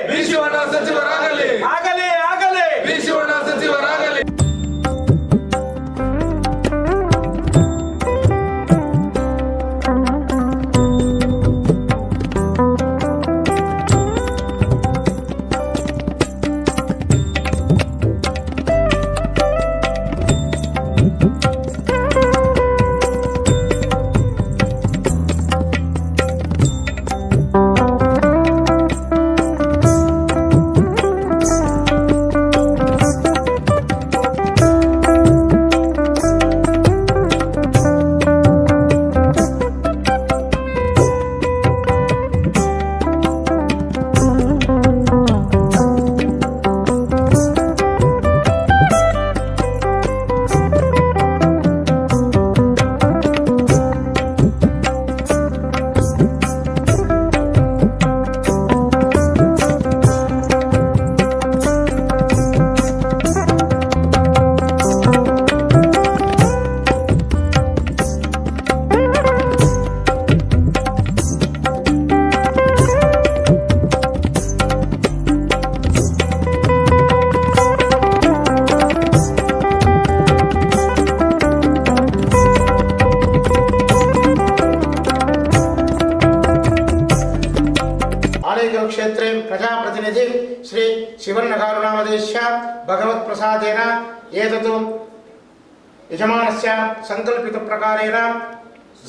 B Shivanna ಸಚಿವರಾಗಲಿ ಆಗಲಿ ಆಗಲಿ B Shivanna ಸಚಿವರಾಗಲಿ. क्षेत्रे प्रजाप्रतिनिधि श्री शिवन्नगारुणामदेश्य भगवत्प्रसादेन एतत् यजमानस्य संकल्पितप्रकारेण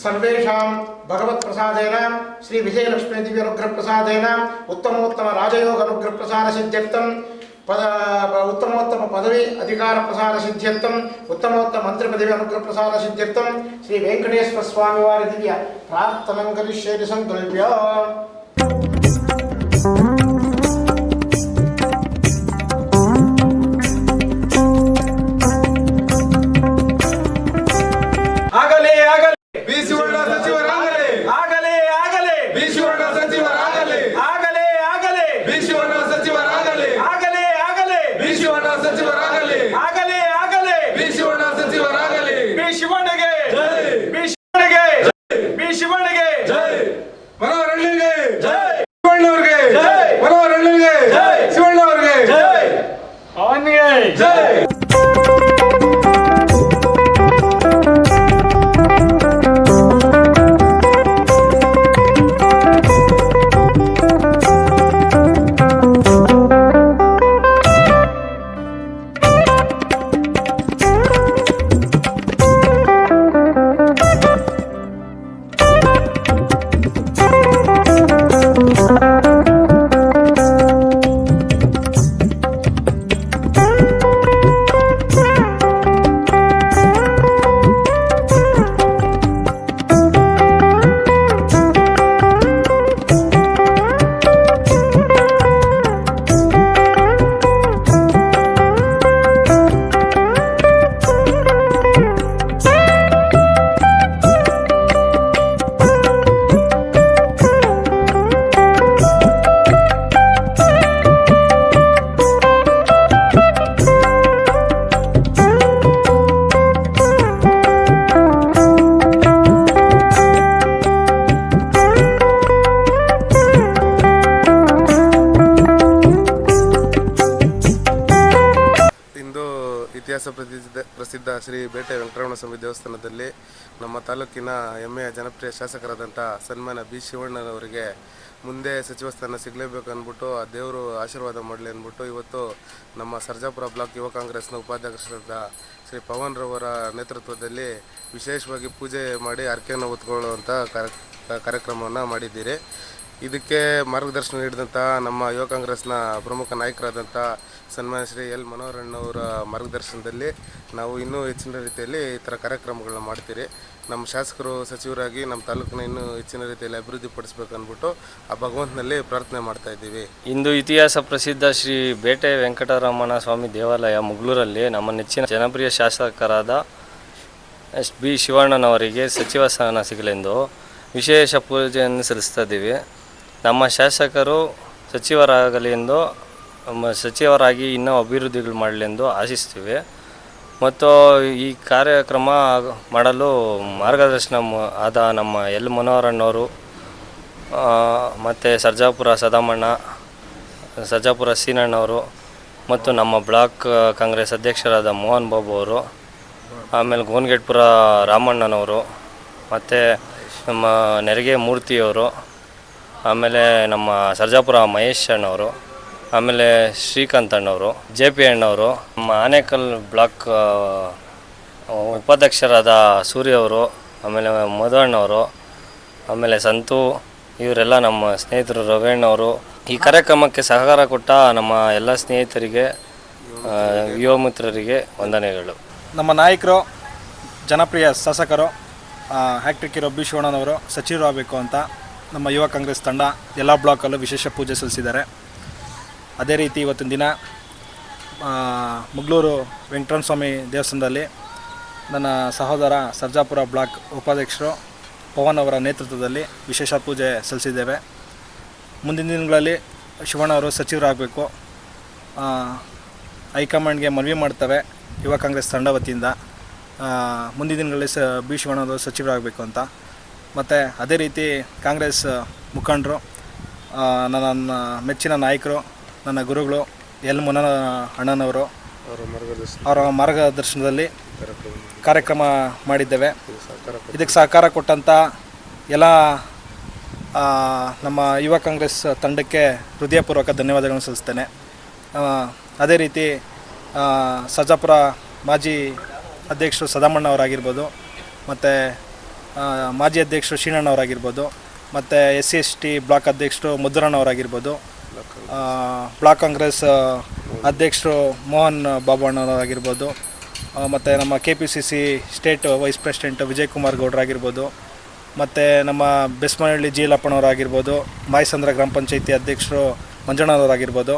सर्वेषां भगवत्प्रसादेन श्री विजयलक्ष्मी दिव्य अनुग्रहप्रसादेन उत्तमोत्तम राजयोग अनुग्रहप्रसादसिद्ध्यर्थं उत्तमोत्तम पदवी अधिकार प्रसाद सिद्ध्यर्थम उत्तमोत्तम मंत्री पदवी अनुग्रह प्रसाद सिद्ध्यर्थम श्री वेंकटेश्वर स्वामी वारि दिव्य प्रार्थना करिष्ये संकल्प्य. ಆಗಲಿ ಆಗಲಿ ಬಿ ಶಿವಣ್ಣ ಸಚಿವರಾಗಲಿ ಆಗಲಿ ಆಗಲಿ ಬಿ ಶಿವಣ್ಣ ಸಚಿವರಾಗಲಿ ಆಗಲಿ ಆಗಲಿ ಬಿ ಶಿವಣ್ಣ ಸಚಿವರಾಗಲಿ ಆಗಲಿ ಆಗಲಿ ಬಿ ಶಿವಣ್ಣ ಸಚಿವರಾಗಲಿ ಆಗಲಿ ಆಗಲಿ ಬಿ ಶಿವಣ್ಣ ಸಚಿವರಾಗಲಿ. ಬಿ ಶಿವಣ್ಣಗೆ ಜೈ ಬಿ ಶಿವಣ್ಣಗೆ ಬಿ ಶಿವಣ್ಣಗೆ ಜೈ ಮನೋಹರ್ ಅಳ್ಳಿಗೆ ಜೈ ಶಿವಣ್ಣವ್ರಿಗೆ ಜೈ ಮನೋಹರ್ ಅಳ್ಳಿಗೆ ಜೈ ಶಿವಣ್ಣವ್ರಿಗೆ ಜೈ ಅವನಿಗೆ ಜೈ. ಇತಿಹಾಸ ಪ್ರಸಿದ್ಧ ಶ್ರೀ ಬೇಟೆ ವೆಂಕಟರಮಣ ಸ್ವಾಮಿ ದೇವಸ್ಥಾನದಲ್ಲಿ ನಮ್ಮ ತಾಲೂಕಿನ ಹೆಮ್ಮೆಯ ಜನಪ್ರಿಯ ಶಾಸಕರಾದಂಥ ಸನ್ಮಾನ ಬಿ ಶಿವಣ್ಣನವರಿಗೆ ಮುಂದೆ ಸಚಿವ ಸ್ಥಾನ ಸಿಗಲೇಬೇಕು ಅಂದ್ಬಿಟ್ಟು ಆ ದೇವರು ಆಶೀರ್ವಾದ ಮಾಡಲಿ ಅಂದ್ಬಿಟ್ಟು ಇವತ್ತು ನಮ್ಮ ಸರ್ಜಾಪುರ ಬ್ಲಾಕ್ ಯುವ ಕಾಂಗ್ರೆಸ್ನ ಉಪಾಧ್ಯಕ್ಷರಾದ ಶ್ರೀ ಪವನ್ ರವರ ನೇತೃತ್ವದಲ್ಲಿ ವಿಶೇಷವಾಗಿ ಪೂಜೆ ಮಾಡಿ ಹರಕೆಯನ್ನು ಹೊತ್ಕೊಳ್ಳುವಂಥ ಕಾರ್ಯಕ್ರಮವನ್ನು ಮಾಡಿದ್ದೀರಿ. ಇದಕ್ಕೆ ಮಾರ್ಗದರ್ಶನ ನೀಡಿದಂಥ ನಮ್ಮ ಯುವ ಕಾಂಗ್ರೆಸ್ನ ಪ್ರಮುಖ ನಾಯಕರಾದಂಥ ಸನ್ಮಾನ್ಯ ಶ್ರೀ ಎಲ್ ಮನೋಹರ್ ಅಣ್ಣವರ ಮಾರ್ಗದರ್ಶನದಲ್ಲಿ ನಾವು ಇನ್ನೂ ಹೆಚ್ಚಿನ ರೀತಿಯಲ್ಲಿ ಈ ಥರ ಕಾರ್ಯಕ್ರಮಗಳನ್ನ ಮಾಡ್ತೀರಿ. ನಮ್ಮ ಶಾಸಕರು ಸಚಿವರಾಗಿ ನಮ್ಮ ತಾಲೂಕಿನ ಇನ್ನೂ ಹೆಚ್ಚಿನ ರೀತಿಯಲ್ಲಿ ಅಭಿವೃದ್ಧಿಪಡಿಸಬೇಕು ಅಂದ್ಬಿಟ್ಟು ಆ ಭಗವಂತನಲ್ಲಿ ಪ್ರಾರ್ಥನೆ ಮಾಡ್ತಾ ಇದ್ದೀವಿ. ಇಂದು ಇತಿಹಾಸ ಪ್ರಸಿದ್ಧ ಶ್ರೀ ಬೇಟೆ ವೆಂಕಟರಮಣ ಸ್ವಾಮಿ ದೇವಾಲಯ ಮುಗ್ಲೂರಲ್ಲಿ ನಮ್ಮ ನೆಚ್ಚಿನ ಜನಪ್ರಿಯ ಶಾಸಕರಾದ ಬಿ ಶಿವಣ್ಣನವರಿಗೆ ಸಚಿವ ಸ್ಥಾನ ಸಿಗಲೆಂದು ವಿಶೇಷ ಪೂಜೆಯನ್ನು ಸಲ್ಲಿಸ್ತಾ ಇದ್ದೀವಿ. ನಮ್ಮ ಶಾಸಕರು ಸಚಿವರಾಗಲಿ ಎಂದು ಸಚಿವರಾಗಿ ಇನ್ನೂ ಅಭಿವೃದ್ಧಿಗಳು ಮಾಡಲೆಂದು ಆಶಿಸ್ತೀವಿ. ಮತ್ತು ಈ ಕಾರ್ಯಕ್ರಮ ಮಾಡಲು ಮಾರ್ಗದರ್ಶನ ಆದ ನಮ್ಮ ಎಲ್ ಮನೋಹರಣ್ಣವರು ಮತ್ತು ಸರ್ಜಾಪುರ ಸದಾಮಣ್ಣ ಸರ್ಜಾಪುರ ಸೀನಣ್ಣವರು ಮತ್ತು ನಮ್ಮ ಬ್ಲಾಕ್ ಕಾಂಗ್ರೆಸ್ ಅಧ್ಯಕ್ಷರಾದ ಮೋಹನ್ ಬಾಬು ಅವರು, ಆಮೇಲೆ ಗೋನ್ಗೇಟ್ಪುರ ರಾಮಣ್ಣನವರು, ಮತ್ತು ನಮ್ಮ ನೆರಿಗೆ ಮೂರ್ತಿಯವರು, ಆಮೇಲೆ ನಮ್ಮ ಸರ್ಜಾಪುರ ಮಹೇಶ್ ಅಣ್ಣವರು, ಆಮೇಲೆ ಶ್ರೀಕಾಂತ್ ಅಣ್ಣವರು, ಜೆ ಪಿ ಅಣ್ಣವರು, ನಮ್ಮ ಆನೇಕಲ್ ಬ್ಲಾಕ್ ಉಪಾಧ್ಯಕ್ಷರಾದ ಸೂರ್ಯ ಅವರು, ಆಮೇಲೆ ಮಧು ಅಣ್ಣವರು, ಆಮೇಲೆ ಸಂತು, ಇವರೆಲ್ಲ ನಮ್ಮ ಸ್ನೇಹಿತರು ರವಣ್ಣವರು. ಈ ಕಾರ್ಯಕ್ರಮಕ್ಕೆ ಸಹಕಾರ ಕೊಟ್ಟ ನಮ್ಮ ಎಲ್ಲ ಸ್ನೇಹಿತರಿಗೆ, ಯುವ ಮಿತ್ರರಿಗೆ ವಂದನೆಗಳು. ನಮ್ಮ ನಾಯಕರು, ಜನಪ್ರಿಯ ಶಾಸಕರು, ಹ್ಯಾಟ್ರಿಕ್ ಹೀರೋ ಬಿ ಶಿವಣ್ಣನವರು ಸಚಿವರಾಗಬೇಕು ಅಂತ ನಮ್ಮ ಯುವ ಕಾಂಗ್ರೆಸ್ ತಂಡ ಎಲ್ಲ ಬ್ಲಾಕಲ್ಲೂ ವಿಶೇಷ ಪೂಜೆ ಸಲ್ಲಿಸಿದ್ದಾರೆ. ಅದೇ ರೀತಿ ಇವತ್ತಿನ ದಿನ ಮುಗ್ಳೂರು ವೆಂಕಟರಮಣ ಸ್ವಾಮಿ ದೇವಸ್ಥಾನದಲ್ಲಿ ನನ್ನ ಸಹೋದರ ಸರ್ಜಾಪುರ ಬ್ಲಾಕ್ ಉಪಾಧ್ಯಕ್ಷರು ಪವನ್ ಅವರ ನೇತೃತ್ವದಲ್ಲಿ ವಿಶೇಷ ಪೂಜೆ ಸಲ್ಲಿಸಿದ್ದೇವೆ. ಮುಂದಿನ ದಿನಗಳಲ್ಲಿ ಶಿವಣ್ಣವರು ಸಚಿವರಾಗಬೇಕು, ಹೈಕಮಾಂಡ್ಗೆ ಮನವಿ ಮಾಡ್ತೇವೆ ಯುವ ಕಾಂಗ್ರೆಸ್ ತಂಡ ವತಿಯಿಂದ. ಮುಂದಿನ ದಿನಗಳಲ್ಲಿ ಬಿ ಶಿವಣ್ಣವರು ಸಚಿವರಾಗಬೇಕು ಅಂತ. ಮತ್ತು ಅದೇ ರೀತಿ ಕಾಂಗ್ರೆಸ್ ಮುಖಂಡರು, ನನ್ನ ಮೆಚ್ಚಿನ ನಾಯಕರು, ನನ್ನ ಗುರುಗಳು ಎಲ್ ಮುನ್ನ ಅಣ್ಣನವರು ಅವರ ಮಾರ್ಗದರ್ಶನದಲ್ಲಿ ಕಾರ್ಯಕ್ರಮ ಮಾಡಿದ್ದೇವೆ. ಇದಕ್ಕೆ ಸಹಕಾರ ಕೊಟ್ಟಂಥ ಎಲ್ಲ ನಮ್ಮ ಯುವ ಕಾಂಗ್ರೆಸ್ ತಂಡಕ್ಕೆ ಹೃದಯಪೂರ್ವಕ ಧನ್ಯವಾದಗಳನ್ನು ಸಲ್ಲಿಸ್ತೇನೆ. ಅದೇ ರೀತಿ ಸರ್ಜಾಪುರ ಮಾಜಿ ಅಧ್ಯಕ್ಷರು ಸದಾಮಣ್ಣವರಾಗಿರ್ಬೋದು, ಮತ್ತು ಮಾಜಿ ಅಧ್ಯಕ್ಷರು ಶೀನಣ್ಣವರಾಗಿರ್ಬೋದು, ಮತ್ತು SC/ST ಬ್ಲಾಕ್ ಅಧ್ಯಕ್ಷರು ಮುದ್ರಣ್ಣವರಾಗಿರ್ಬೋದು, ಬ್ಲಾಕ್ ಕಾಂಗ್ರೆಸ್ ಅಧ್ಯಕ್ಷರು ಮೋಹನ್ ಬಾಬು ಅಣ್ಣವರಾಗಿರ್ಬೋದು, ಮತ್ತು ನಮ್ಮ KPCC state vice president Vijay Kumar ಗೌಡ್ರಾಗಿರ್ಬೋದು, ಮತ್ತು ನಮ್ಮ ಬೆಸ್ಮನಹಳ್ಳಿ ಜೀಲಪ್ಪನವರಾಗಿರ್ಬೋದು, ಮಾಯಸಂದ್ರ ಗ್ರಾಮ ಪಂಚಾಯತಿ ಅಧ್ಯಕ್ಷರು ಮಂಜಣ್ಣವರಾಗಿರ್ಬೋದು,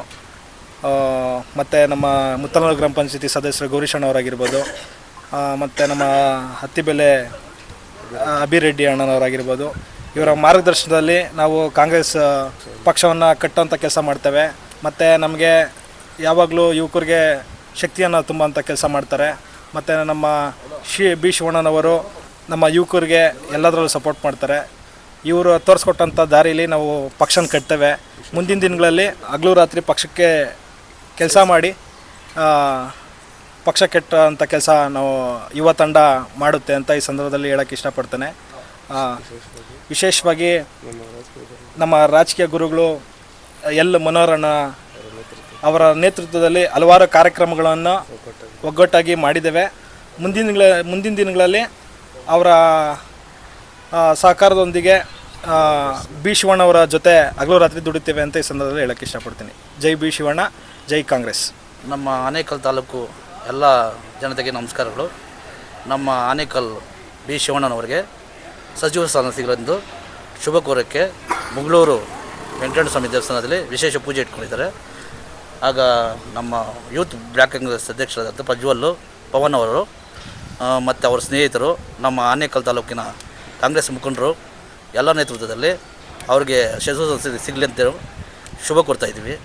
ಮತ್ತು ನಮ್ಮ ಮುತ್ತನೂರು ಗ್ರಾಮ ಪಂಚಾಯತಿ ಸದಸ್ಯರು ಗೌರೀಶಣ್ಣವರಾಗಿರ್ಬೋದು, ಮತ್ತು ನಮ್ಮ ಹತ್ತಿಬೆಲೆ ಅಭಿರೆಡ್ಡಿ ಅಣ್ಣನವರಾಗಿರ್ಬೋದು. ಇವರ ಮಾರ್ಗದರ್ಶನದಲ್ಲಿ ನಾವು ಕಾಂಗ್ರೆಸ್ ಪಕ್ಷವನ್ನು ಕಟ್ಟುವಂಥ ಕೆಲಸ ಮಾಡ್ತೇವೆ. ಮತ್ತು ನಮಗೆ ಯಾವಾಗಲೂ ಯುವಕರಿಗೆ ಶಕ್ತಿಯನ್ನು ತುಂಬುವಂಥ ಕೆಲಸ ಮಾಡ್ತಾರೆ. ಮತ್ತು ನಮ್ಮ ಬಿ ಶಿವಣ್ಣನವರು ನಮ್ಮ ಯುವಕರಿಗೆ ಎಲ್ಲದರಲ್ಲೂ ಸಪೋರ್ಟ್ ಮಾಡ್ತಾರೆ. ಇವರು ತೋರಿಸ್ಕೊಟ್ಟಂಥ ದಾರಿಯಲ್ಲಿ ನಾವು ಪಕ್ಷನ ಕಟ್ತೇವೆ. ಮುಂದಿನ ದಿನಗಳಲ್ಲಿ ಹಗಲು ರಾತ್ರಿ ಪಕ್ಷಕ್ಕೆ ಕೆಲಸ ಮಾಡಿ ಪಕ್ಷ ಕೆಟ್ಟಂಥ ಕೆಲಸ ನಾವು ಯುವ ತಂಡ ಮಾಡುತ್ತೆ ಅಂತ ಈ ಸಂದರ್ಭದಲ್ಲಿ ಹೇಳೋಕ್ಕೆ ಇಷ್ಟಪಡ್ತೇನೆ. ವಿಶೇಷವಾಗಿ ನಮ್ಮ ರಾಜಕೀಯ ಗುರುಗಳು ಎಲ್ ಮನೋಹರಣ್ಣ ಅವರ ನೇತೃತ್ವದಲ್ಲಿ ಹಲವಾರು ಕಾರ್ಯಕ್ರಮಗಳನ್ನು ಒಗ್ಗಟ್ಟಾಗಿ ಮಾಡಿದ್ದೇವೆ. ಮುಂದಿನ ದಿನಗಳಲ್ಲಿ ಅವರ ಸಹಕಾರದೊಂದಿಗೆ ಬಿ ಶಿವಣ್ಣವರ ಜೊತೆ ಹಗಲು ರಾತ್ರಿ ದುಡಿತೇವೆ ಅಂತ ಈ ಸಂದರ್ಭದಲ್ಲಿ ಹೇಳೋಕ್ಕೆ ಇಷ್ಟಪಡ್ತೀನಿ. ಜೈ ಬಿ ಶಿವಣ್ಣ, ಜೈ ಕಾಂಗ್ರೆಸ್. ನಮ್ಮ ಆನೇಕಲ್ ತಾಲೂಕು ಎಲ್ಲ ಜನತೆಗೆ ನಮಸ್ಕಾರಗಳು. ನಮ್ಮ ಆನೇಕಲ್ ಬಿ ಶಿವಣ್ಣನವರಿಗೆ ಸಚಿವ ಸ್ಥಾನ ಸಿಗಲೆಂದು ಶುಭ ಕೋರಕ್ಕೆ ಮುಗಳೂರು ವೆಂಕಟರಮಣ ಸ್ವಾಮಿ ದೇವಸ್ಥಾನದಲ್ಲಿ ವಿಶೇಷ ಪೂಜೆ ಇಟ್ಕೊಂಡಿದ್ದಾರೆ. ಆಗ ನಮ್ಮ ಯೂತ್ ಬ್ಲಾಕ್ ಕಾಂಗ್ರೆಸ್ ಅಧ್ಯಕ್ಷರಾದಂಥ ಪ್ರಜ್ವಲ್ಲು ಪವನ್ ಅವರು ಮತ್ತು ಅವರ ಸ್ನೇಹಿತರು, ನಮ್ಮ ಆನೇಕಲ್ ತಾಲೂಕಿನ ಕಾಂಗ್ರೆಸ್ ಮುಖಂಡರು ಎಲ್ಲ ನೇತೃತ್ವದಲ್ಲಿ ಅವ್ರಿಗೆ ಸಚಿವ ಸ್ಥಾನ ಸಿಗಲಿ ಅಂತ ಶುಭ ಕೋರ್ತಾ ಇದ್ದೀವಿ.